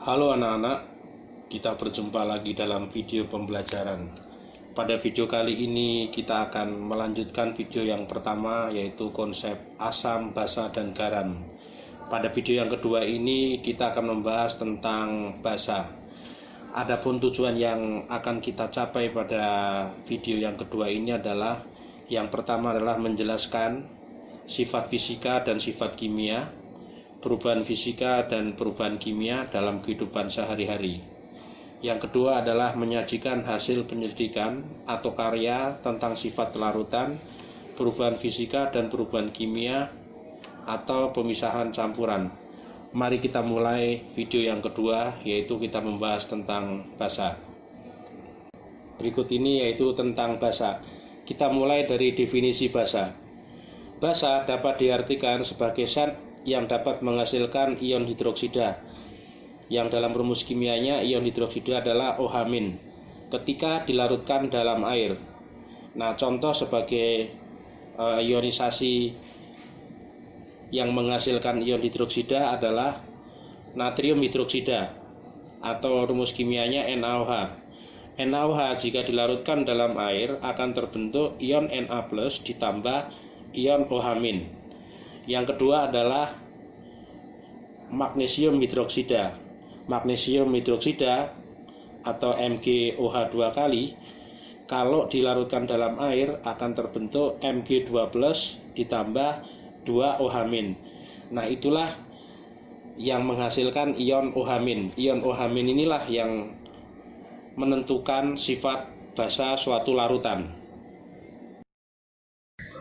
Halo anak-anak, kita berjumpa lagi dalam video pembelajaran. Pada video kali ini kita akan melanjutkan video yang pertama, yaitu konsep asam, basa, dan garam. Pada video yang kedua ini kita akan membahas tentang basa. Adapun tujuan yang akan kita capai pada video yang kedua ini adalah, yang pertama adalah menjelaskan sifat fisika dan sifat kimia, perubahan fisika dan perubahan kimia dalam kehidupan sehari-hari. Yang kedua adalah menyajikan hasil penyelidikan atau karya tentang sifat larutan, perubahan fisika dan perubahan kimia atau pemisahan campuran. Mari kita mulai video yang kedua, yaitu kita membahas tentang basa. Berikut ini yaitu tentang basa. Kita mulai dari definisi basa. Basa dapat diartikan sebagai zat yang dapat menghasilkan ion hidroksida, yang dalam rumus kimianya ion hidroksida adalah OH- ketika dilarutkan dalam air. Nah, contoh sebagai ionisasi yang menghasilkan ion hidroksida adalah natrium hidroksida atau rumus kimianya NaOH. NaOH jika dilarutkan dalam air akan terbentuk ion Na+ ditambah ion OH-. Yang kedua adalah magnesium hidroksida. Magnesium hidroksida atau MgOH2 kali, kalau dilarutkan dalam air akan terbentuk Mg2+ ditambah 2OH-. Nah, itulah yang menghasilkan ion OH-. Ion OH- inilah yang menentukan sifat basa suatu larutan.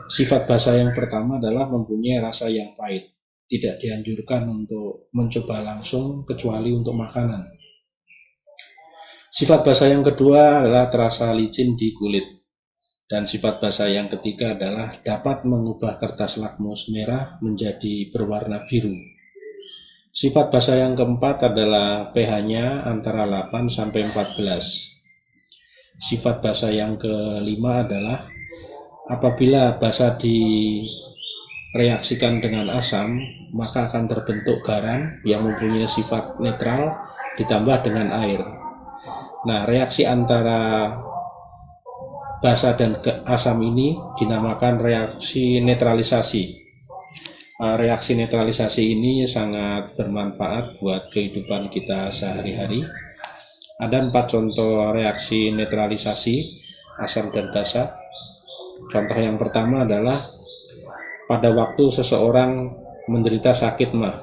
Sifat basa yang pertama adalah mempunyai rasa yang pahit. Tidak dianjurkan untuk mencoba langsung kecuali untuk makanan. Sifat basa yang kedua adalah terasa licin di kulit. Dan sifat basa yang ketiga adalah dapat mengubah kertas lakmus merah menjadi berwarna biru. Sifat basa yang keempat adalah pH-nya antara 8 sampai 14. Sifat basa yang kelima adalah apabila basa direaksikan dengan asam, maka akan terbentuk garam yang mempunyai sifat netral ditambah dengan air. Nah, reaksi antara basa dan asam ini dinamakan reaksi netralisasi. Reaksi netralisasi ini sangat bermanfaat buat kehidupan kita sehari-hari. Ada 4 contoh reaksi netralisasi asam dan basa. Contoh yang pertama adalah pada waktu seseorang menderita sakit MAH.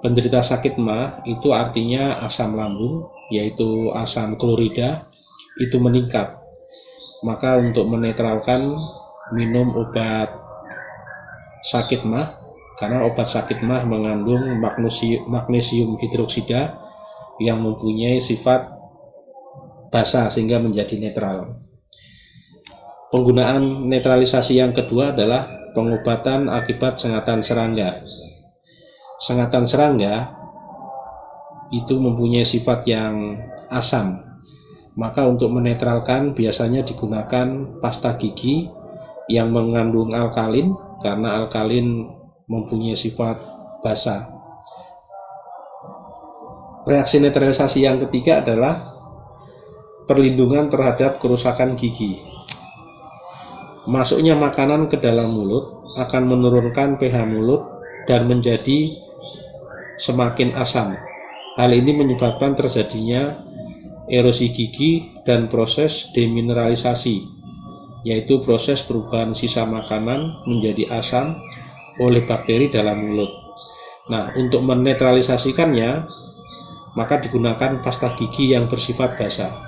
Penderita sakit MAH itu artinya asam lambung, yaitu asam klorida, itu meningkat. Maka untuk menetralkan, minum obat sakit MAH, karena obat sakit MAH mengandung magnesium hidroksida yang mempunyai sifat basa sehingga menjadi netral. Penggunaan netralisasi yang kedua adalah pengobatan akibat sengatan serangga. Sengatan serangga itu mempunyai sifat yang asam. Maka untuk menetralkan biasanya digunakan pasta gigi yang mengandung alkalin, karena alkalin mempunyai sifat basa. Reaksi netralisasi yang ketiga adalah perlindungan terhadap kerusakan gigi. Masuknya makanan ke dalam mulut akan menurunkan pH mulut dan menjadi semakin asam. Hal ini menyebabkan terjadinya erosi gigi dan proses demineralisasi, yaitu proses perubahan sisa makanan menjadi asam oleh bakteri dalam mulut. Nah, untuk menetralisasikannya, maka digunakan pasta gigi yang bersifat basa.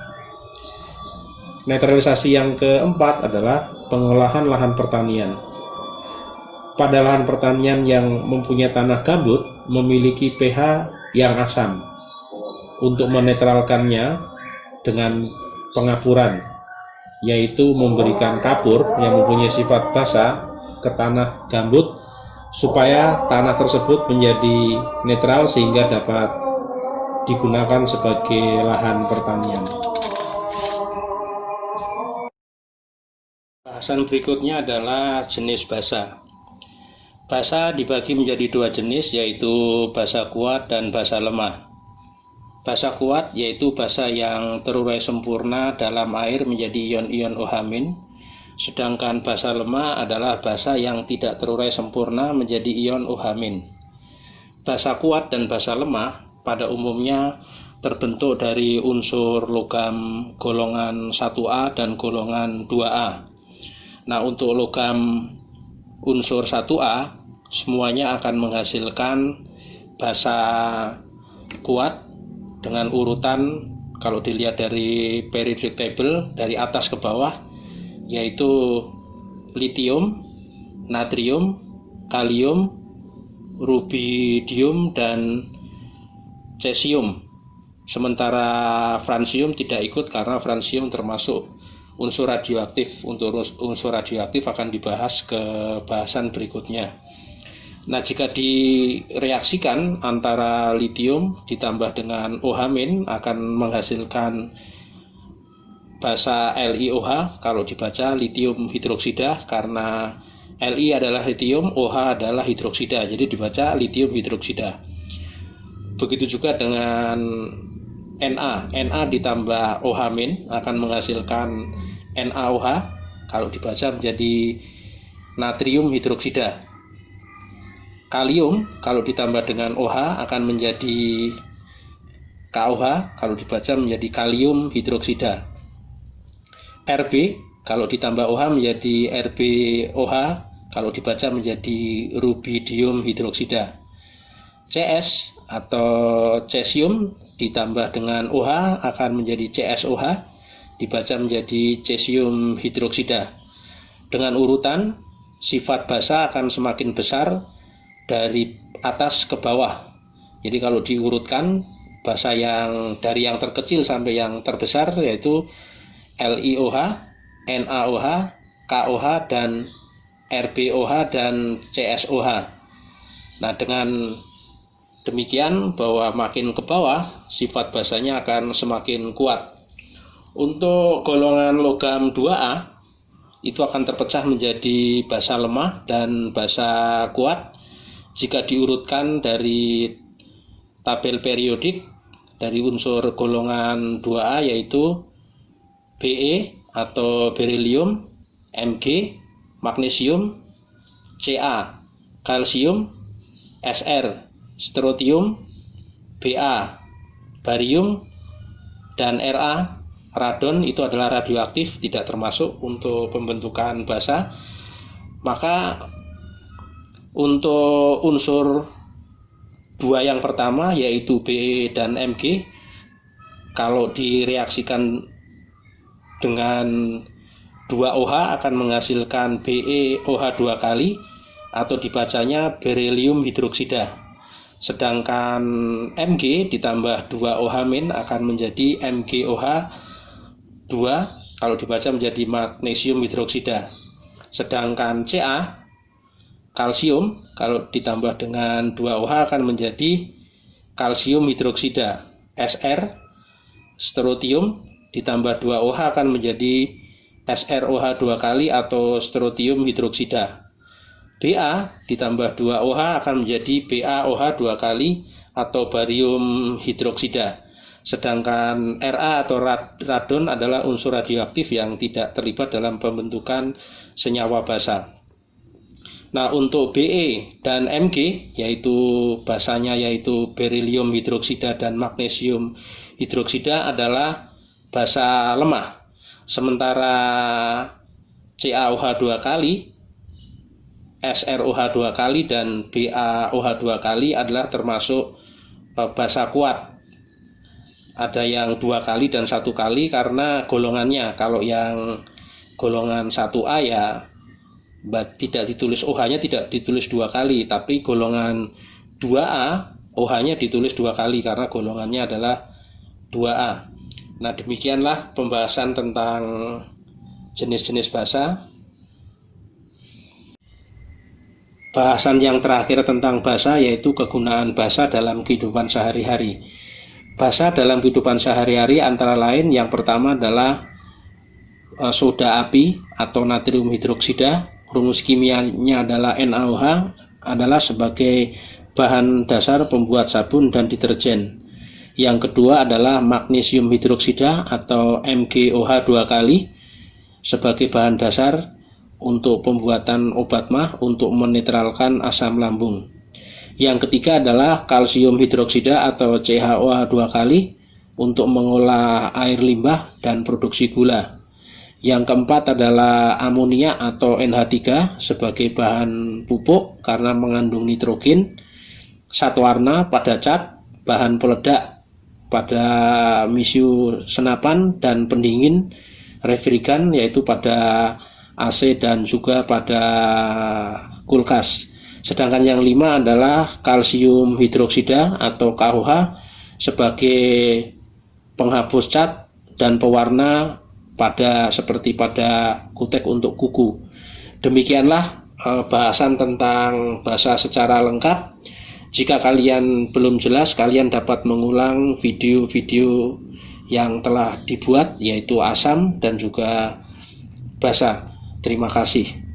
Netralisasi yang keempat adalah pengolahan lahan pertanian. Pada lahan pertanian yang mempunyai tanah gambut memiliki pH yang asam. Untuk menetralkannya dengan pengapuran, yaitu memberikan kapur yang mempunyai sifat basa ke tanah gambut supaya tanah tersebut menjadi netral sehingga dapat digunakan sebagai lahan pertanian. Bahasan berikutnya adalah jenis basa. Basa dibagi menjadi 2 jenis, yaitu basa kuat dan basa lemah. Basa kuat yaitu basa yang terurai sempurna dalam air menjadi ion-ion OH-. Sedangkan basa lemah adalah basa yang tidak terurai sempurna menjadi ion OH-. Basa kuat dan basa lemah pada umumnya terbentuk dari unsur logam golongan 1A dan golongan 2A. Nah, untuk logam unsur 1A semuanya akan menghasilkan basa kuat dengan urutan kalau dilihat dari periodic table dari atas ke bawah, yaitu lithium, natrium, kalium, rubidium, dan cesium. Sementara francium tidak ikut karena francium termasuk unsur radioaktif. Untuk unsur radioaktif akan dibahas ke bahasan berikutnya. Nah, jika direaksikan antara lithium ditambah dengan OH- akan menghasilkan basa LiOH kalau dibaca lithium hidroksida, karena Li adalah lithium, OH adalah hidroksida, jadi dibaca lithium hidroksida. Begitu juga dengan Na ditambah OH- akan menghasilkan NaOH kalau dibaca menjadi natrium hidroksida. Kalium kalau ditambah dengan OH akan menjadi KOH kalau dibaca menjadi kalium hidroksida. Rb kalau ditambah OH menjadi RbOH kalau dibaca menjadi rubidium hidroksida. CS atau cesium ditambah dengan OH akan menjadi CSOH, dibaca menjadi cesium hidroksida. Dengan urutan, sifat basa akan semakin besar dari atas ke bawah. Jadi kalau diurutkan, basa yang dari yang terkecil sampai yang terbesar yaitu LiOH, NaOH, KOH, dan RbOH, dan CSOH. Nah, dengan demikian bahwa makin ke bawah sifat basanya akan semakin kuat. Untuk golongan logam 2A itu akan terpecah menjadi basa lemah dan basa kuat jika diurutkan dari tabel periodik dari unsur golongan 2A yaitu Be atau berilium, Mg magnesium, Ca kalsium, Sr strontium, Ba barium, dan Ra radon. Itu adalah radioaktif, tidak termasuk untuk pembentukan basa. Maka untuk unsur dua yang pertama yaitu Be dan Mg, kalau direaksikan dengan 2OH akan menghasilkan BeOH 2 kali atau dibacanya berilium hidroksida. Sedangkan Mg ditambah 2OH- akan menjadi MgOH 2 kalau dibaca menjadi magnesium hidroksida. Sedangkan Ca kalsium kalau ditambah dengan 2OH akan menjadi kalsium hidroksida. Sr strontium ditambah 2OH akan menjadi SrOH 2 kali atau strontium hidroksida. Ba ditambah 2OH akan menjadi BaOH 2 kali atau barium hidroksida. Sedangkan Ra atau radon adalah unsur radioaktif yang tidak terlibat dalam pembentukan senyawa basa. Nah, untuk Be dan Mg yaitu basanya yaitu berilium hidroksida dan magnesium hidroksida adalah basa lemah. Sementara CaOH 2 kali, SrOH 2 kali, dan BaOH 2 kali adalah termasuk basa kuat. Ada yang 2 kali dan 1 kali karena golongannya. Kalau yang golongan 1A ya tidak ditulis OH-nya tidak ditulis 2 kali, tapi golongan 2A OH-nya ditulis 2 kali karena golongannya adalah 2A. Nah, demikianlah pembahasan tentang jenis-jenis basa. Bahasan yang terakhir tentang basa yaitu kegunaan basa dalam kehidupan sehari-hari. Basa dalam kehidupan sehari-hari antara lain yang pertama adalah soda api atau natrium hidroksida. Rumus kimianya adalah NaOH, adalah sebagai bahan dasar pembuat sabun dan deterjen. Yang kedua adalah magnesium hidroksida atau MgOH 2 kali sebagai bahan dasar untuk pembuatan obat mah untuk menetralkan asam lambung. Yang ketiga adalah kalsium hidroksida atau CaOH 2 kali untuk mengolah air limbah dan produksi gula. Yang keempat adalah amonia atau NH3 sebagai bahan pupuk karena mengandung nitrogen, zat warna pada cat, bahan peledak pada misiu senapan, dan pendingin refrigeran yaitu pada AC dan juga pada kulkas. Sedangkan yang 5 adalah kalsium hidroksida atau KOH sebagai penghapus cat dan pewarna seperti pada kutek untuk kuku. Demikianlah bahasan tentang basa secara lengkap. Jika kalian belum jelas, kalian dapat mengulang video-video yang telah dibuat, yaitu asam dan juga basa. Terima kasih.